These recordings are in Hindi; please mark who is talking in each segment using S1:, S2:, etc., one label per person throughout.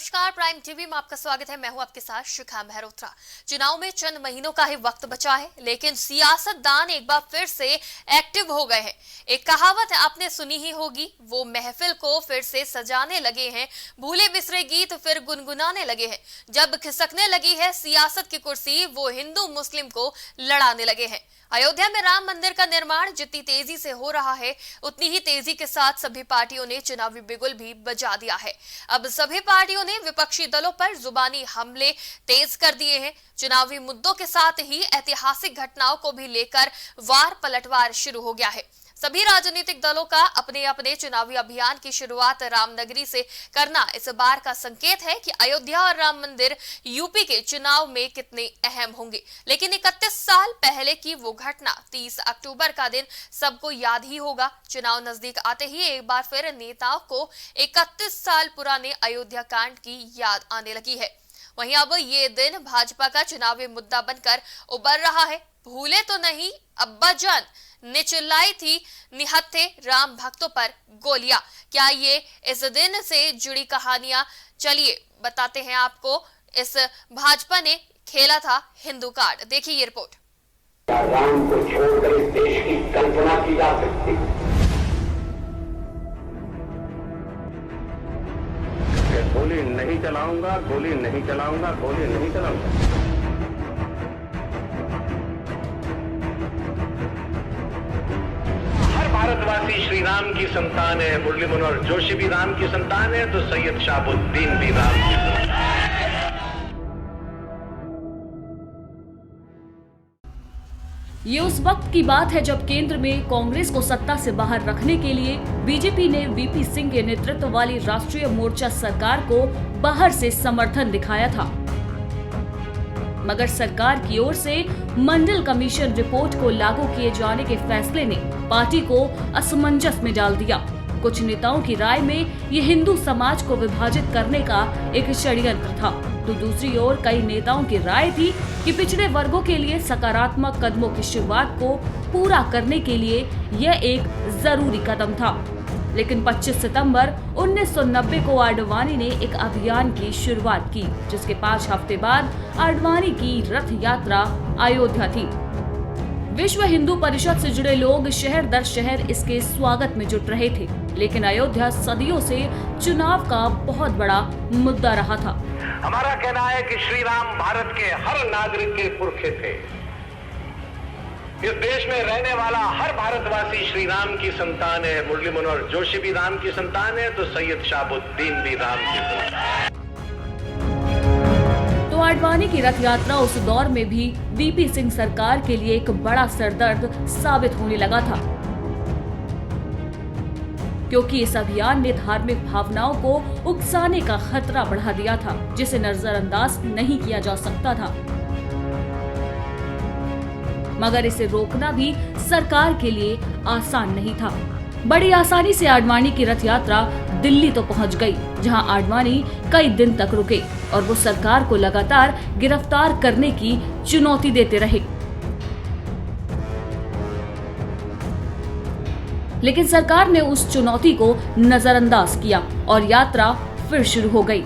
S1: नमस्कार, प्राइम टीवी में आपका स्वागत है। मैं हूं आपके साथ शिखा मेहरोत्रा। चुनाव में चंद महीनों का ही वक्त बचा है, लेकिन सियासतदान एक बार फिर से एक्टिव हो गए हैं। एक कहावत है, आपने सुनी ही होगी, वो महफिल को फिर से सजाने लगे हैं। भूले बिसरे गीत फिर गुनगुनाने लगे हैं। जब खिसकने लगी है सियासत की कुर्सी, वो हिंदू मुस्लिम को लड़ाने लगे हैं। अयोध्या में राम मंदिर का निर्माण जितनी तेजी से हो रहा है, उतनी ही तेजी के साथ सभी पार्टियों ने चुनावी बिगुल भी बजा दिया है। अब सभी पार्टियों ने विपक्षी दलों पर जुबानी हमले तेज कर दिए हैं। चुनावी मुद्दों के साथ ही ऐतिहासिक घटनाओं को भी लेकर वार पलटवार शुरू हो गया है। सभी राजनीतिक दलों का अपने अपने चुनावी अभियान की शुरुआत रामनगरी से करना इस बार का संकेत है कि अयोध्या और राम मंदिर यूपी के चुनाव में कितने अहम होंगे। लेकिन 31 साल पहले की वो घटना 30 अक्टूबर का दिन सबको याद ही होगा। चुनाव नजदीक आते ही एक बार फिर नेताओं को 31 साल पुराने अयोध्या कांड की याद आने लगी है। वहीं अब ये दिन भाजपा का चुनावी मुद्दा बनकर उभर रहा है। भूले तो नहीं अब्बा जान ने चिल्लाई थी निहत्थे राम भक्तों पर गोलियां। क्या ये इस दिन से जुड़ी कहानियां? चलिए बताते हैं आपको। इस भाजपा ने खेला था हिंदू कार्ड। देखिए ये रिपोर्ट।
S2: राम को छोड़कर इस देश की कल्पना की जा सकती। गोली नहीं चलाऊंगा, गोली नहीं चलाऊंगा, गोली नहीं चलाऊंगा। भारतवासी श्री राम की संतान है। मुरली मनोहर जोशी भी राम की संतान है, तो सैयद शाहबुद्दीन भी राम की संतान है।
S3: ये उस वक्त की बात है जब केंद्र में कांग्रेस को सत्ता से बाहर रखने के लिए बीजेपी ने वीपी सिंह के नेतृत्व वाली राष्ट्रीय मोर्चा सरकार को बाहर से समर्थन दिखाया था। मगर सरकार की ओर से मंडल कमीशन रिपोर्ट को लागू किए जाने के फैसले ने पार्टी को असमंजस में डाल दिया। कुछ नेताओं की राय में ये हिंदू समाज को विभाजित करने का एक षड्यंत्र था, तो दूसरी ओर कई नेताओं की राय थी कि पिछड़े वर्गों के लिए सकारात्मक कदमों की शुरुआत को पूरा करने के लिए यह एक जरूरी कदम था। लेकिन 25 सितंबर 1990 को आडवाणी ने एक अभियान की शुरुआत की, जिसके 5 हफ्ते बाद आडवाणी की रथ यात्रा अयोध्या थी। विश्व हिंदू परिषद से जुड़े लोग शहर दर शहर इसके स्वागत में जुट रहे थे, लेकिन अयोध्या सदियों से चुनाव का बहुत बड़ा मुद्दा रहा था।
S2: हमारा कहना है कि श्री राम भारत के हर नागरिक के पुरखे थे। इस देश में रहने वाला हर भारतवासी श्री राम की संतान है। मुरली मनोहर जोशी भी राम की संतान है, तो सैयद शाहबुद्दीन भी राम की संतान है।
S3: तो आडवाणी की रथ यात्रा उस दौर में भी वीपी सिंह सरकार के लिए एक बड़ा सरदर्द साबित होने लगा था, क्योंकि इस अभियान ने धार्मिक भावनाओं को उकसाने का खतरा बढ़ा दिया था, जिसे नजरअंदाज नहीं किया जा सकता था। मगर इसे रोकना भी सरकार के लिए आसान नहीं था। बड़ी आसानी से आडवाणी की रथ यात्रा दिल्ली तो पहुंच गई, जहां आडवाणी कई दिन तक रुके और वो सरकार को लगातार गिरफ्तार करने की चुनौती देते रहे। लेकिन सरकार ने उस चुनौती को नजरअंदाज किया और यात्रा फिर शुरू हो गई।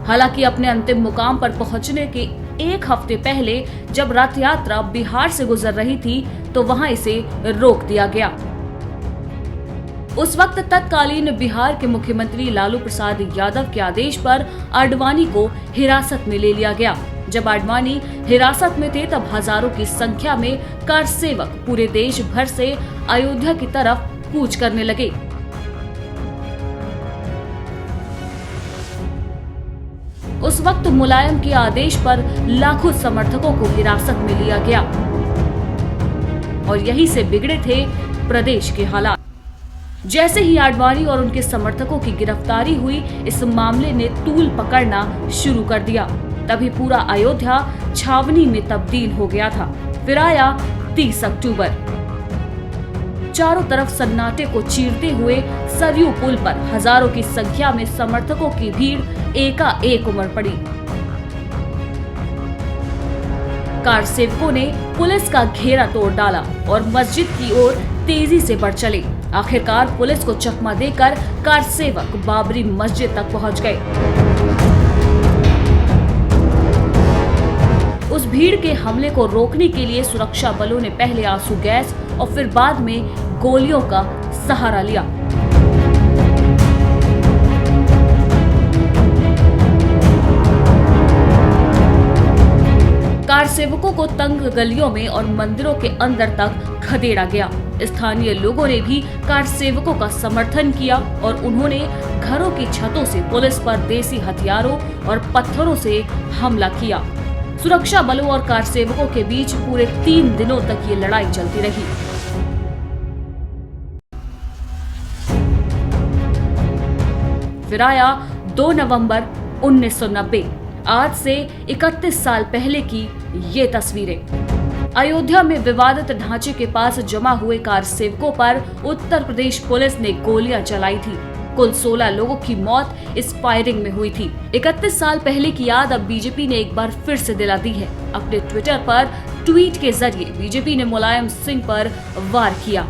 S3: हालांकि अपने अंतिम मुकाम पर पहुंचने के एक हफ्ते पहले जब रथ यात्रा बिहार से गुजर रही थी, तो वहां इसे रोक दिया गया। उस वक्त तत्कालीन बिहार के मुख्यमंत्री लालू प्रसाद यादव के आदेश पर आडवाणी को हिरासत में ले लिया गया। जब आडवाणी हिरासत में थे, तब हजारों की संख्या में कार सेवक पूरे देश भर से अयोध्या की तरफ कूच करने लगे। उस वक्त मुलायम के आदेश पर लाखों समर्थकों को हिरासत में लिया गया और यहीं से बिगड़े थे प्रदेश के हालात। जैसे ही आडवाणी और उनके समर्थकों की गिरफ्तारी हुई, इस मामले ने तूल पकड़ना शुरू कर दिया। तभी पूरा अयोध्या छावनी में तब्दील हो गया था। फिर आया 30 अक्टूबर। चारों तरफ सन्नाटे को चीरते हुए सरयू पुल पर हजारों की संख्या में समर्थकों की भीड़ एकाएक उमड़ पड़ी। कार सेवकों ने पुलिस का घेरा तोड़ डाला और मस्जिद की ओर तेजी से बढ़ चले। आखिरकार पुलिस को चकमा देकर कार सेवक बाबरी मस्जिद तक पहुंच गए। उस भीड़ के हमले को रोकने के लिए सुरक्षा बलों ने पहले आंसू गैस और फिर बाद में गोलियों का सहारा लिया। कार सेवकों को तंग गलियों में और मंदिरों के अंदर तक खदेड़ा गया। स्थानीय लोगों ने भी कार सेवकों का समर्थन किया और उन्होंने घरों की छतों से पुलिस पर देसी हथियारों और पत्थरों से हमला किया। सुरक्षा बलों और कार सेवकों के बीच पूरे 3 दिनों तक ये लड़ाई चलती रही। फिर आया 2 नवंबर 1990। आज से 31 साल पहले की ये तस्वीरें। अयोध्या में विवादित ढांचे के पास जमा हुए कार सेवकों पर उत्तर प्रदेश पुलिस ने गोलियां चलाई थी। कुल 16 लोगों की मौत इस फायरिंग में हुई थी। 31 साल पहले की याद अब बीजेपी ने एक बार फिर से दिला दी है। अपने ट्विटर पर ट्वीट के जरिए बीजेपी ने मुलायम सिंह पर वार किया।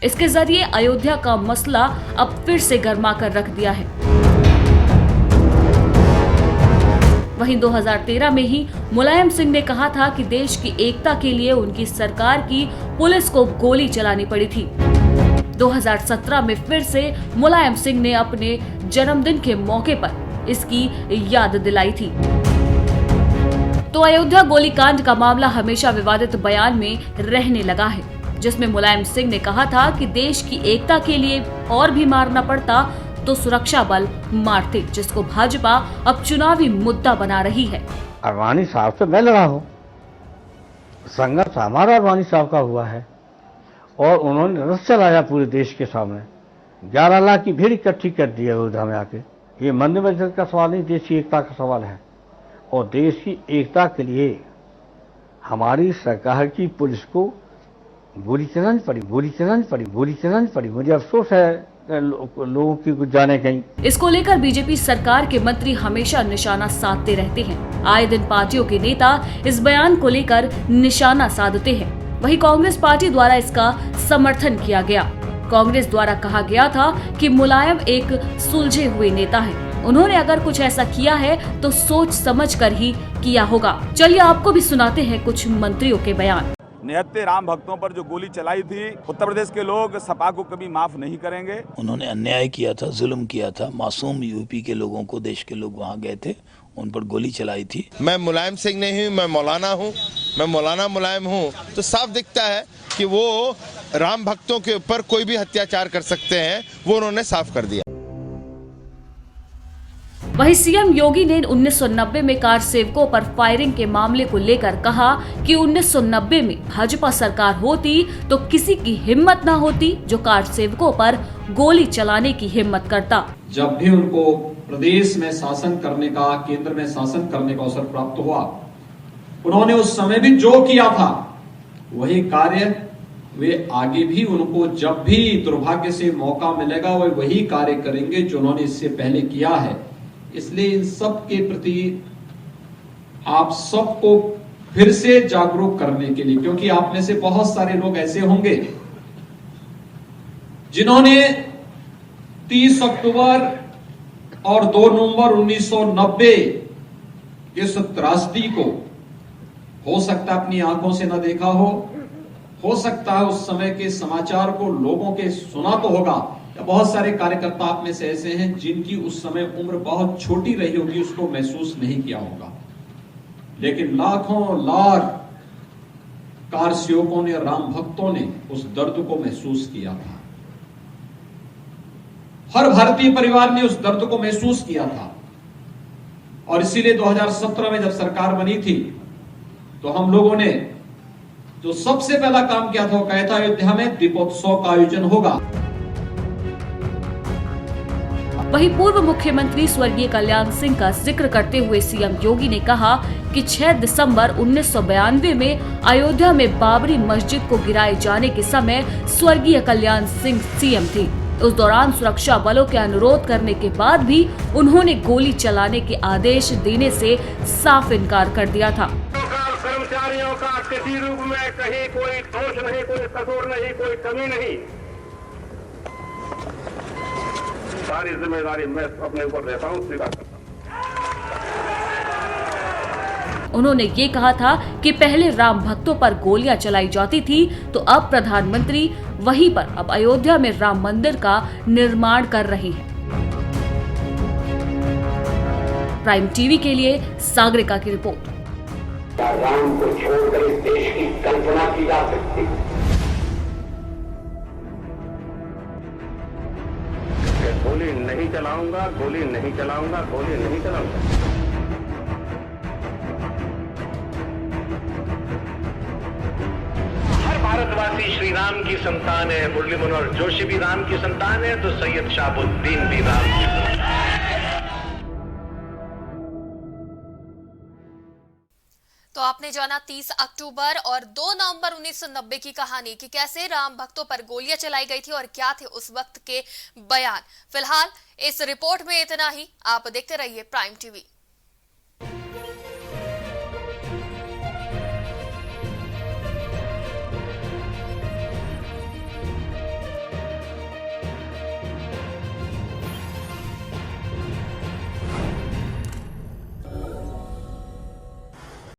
S3: इसके जरिए अयोध्या का मसला अब फिर से गर्मा कर रख दिया है। वहीं 2013 में ही मुलायम सिंह ने कहा था कि देश की एकता के लिए उनकी सरकार की पुलिस को गोली चलानी पड़ी थी। 2017 में फिर से मुलायम सिंह ने अपने जन्मदिन के मौके पर इसकी याद दिलाई थी। तो अयोध्या गोलीकांड का मामला हमेशा विवादित बयान में रहने लगा है, जिसमें मुलायम सिंह ने कहा था कि देश की एकता के लिए और भी मारना पड़ता तो सुरक्षा बल मारते, जिसको भाजपा अब चुनावी मुद्दा बना रही है।
S4: अडवाणी साहब से मैं लड़ा हूँ, संघर्ष हमारा अडवाणी साहब का हुआ है और उन्होंने रस चलाया पूरे देश के सामने। 11 लाख की भीड़ इकट्ठी कर दी है अयोध्या में आके। ये मंदिर मस्जिद का सवाल नहीं, देश की एकता का सवाल है और देश की एकता के लिए हमारी सरकार की पुलिस को गोली चलानी पड़ी। मुझे अफसोस है लोगों की कुछ जाने कहीं।
S3: इसको लेकर बीजेपी सरकार के मंत्री हमेशा निशाना साधते रहते हैं। आए दिन पार्टियों के नेता इस बयान को लेकर निशाना साधते हैं। वहीं कांग्रेस पार्टी द्वारा इसका समर्थन किया गया। कांग्रेस द्वारा कहा गया था कि मुलायम एक सुलझे हुए नेता है, उन्होंने अगर कुछ ऐसा किया है तो सोच समझ कर ही किया होगा। चलिए आपको भी सुनाते हैं कुछ मंत्रियों के बयान।
S5: निहत्थे राम भक्तों पर जो गोली चलाई थी, उत्तर प्रदेश के लोग सपा को कभी माफ नहीं करेंगे।
S6: उन्होंने अन्याय किया था, जुल्म किया था, मासूम यूपी के लोगों को, देश के लोग वहाँ गए थे, उन पर गोली चलाई थी।
S7: मैं मुलायम सिंह नहीं हूँ, मैं मौलाना हूँ, मैं मौलाना मुलायम हूँ, तो साफ दिखता है कि वो राम भक्तों के ऊपर कोई भी अत्याचार कर सकते हैं, वो उन्होंने साफ कर दिया।
S3: वहीं सीएम योगी ने 1990 में कार सेवकों पर फायरिंग के मामले को लेकर कहा कि 1990 में भाजपा सरकार होती तो किसी की हिम्मत न होती जो कार सेवकों पर गोली चलाने की हिम्मत करता।
S8: जब भी उनको प्रदेश में शासन करने का, केंद्र में शासन करने का अवसर प्राप्त हुआ, उन्होंने उस समय भी जो किया था वही कार्य वे आगे भी उनको जब भी दुर्भाग्य से मौका मिलेगा वे वही कार्य करेंगे जो उन्होंने इससे पहले किया है। इसलिए इन सब के प्रति आप सबको फिर से जागरूक करने के लिए, क्योंकि आप में से बहुत सारे लोग ऐसे होंगे जिन्होंने 30 अक्टूबर और 2 नवंबर 1990 इस त्रासदी को हो सकता है अपनी आंखों से न देखा हो सकता है उस समय के समाचार को लोगों के सुना तो होगा, या बहुत सारे कार्यकर्ता आप में से ऐसे हैं जिनकी उस समय उम्र बहुत छोटी रही होगी, उसको महसूस नहीं किया होगा। लेकिन लाखों लाख कार सेवकों ने, राम भक्तों ने उस दर्द को महसूस किया था। हर भारतीय परिवार ने उस दर्द को महसूस किया था और इसीलिए 2017 में जब सरकार बनी थी तो हम लोगों ने जो सबसे पहला काम किया था वो कहा था अयोध्या में दीपोत्सव का आयोजन होगा।
S3: वहीं पूर्व मुख्यमंत्री स्वर्गीय कल्याण सिंह का जिक्र करते हुए सीएम योगी ने कहा कि 6 दिसंबर 1992 में अयोध्या में बाबरी मस्जिद को गिराए जाने के समय स्वर्गीय कल्याण सिंह सीएम थे। उस दौरान सुरक्षा बलों के अनुरोध करने के बाद भी उन्होंने गोली चलाने के आदेश देने से साफ इनकार कर दिया था।
S2: कर्मचारियों का किसी रूप में कहीं कोई दोष नहीं, कोई कसूर नहीं, कोई कमी नहीं। सारी जिम्मेदारी मैं अपने ऊपर लेता हूं, स्वीकार करता हूं।
S3: उन्होंने ये कहा था कि पहले राम भक्तों पर गोलियां चलाई जाती थी तो अब प्रधानमंत्री वहीं पर अब अयोध्या में राम मंदिर का निर्माण कर रहे हैं। प्राइम टीवी के लिए सागरिका की रिपोर्ट।
S2: राम को छोड़कर इस देश की कल्पना की जा सकती। गोली नहीं चलाऊंगा, गोली नहीं चलाऊंगा, गोली नहीं चलाऊंगा। हर भारतवासी श्री राम की संतान है। मुरली मनोहर जोशी भी राम की संतान है तो सैयद शाहबुद्दीन भी राम की संतान है।
S1: तो आपने जाना 30 अक्टूबर और 2 नवंबर 1990 की कहानी कि कैसे राम भक्तों पर गोलियां चलाई गई थी और क्या थे उस वक्त के बयान। फिलहाल इस रिपोर्ट में इतना ही। आप देखते रहिए प्राइम टीवी।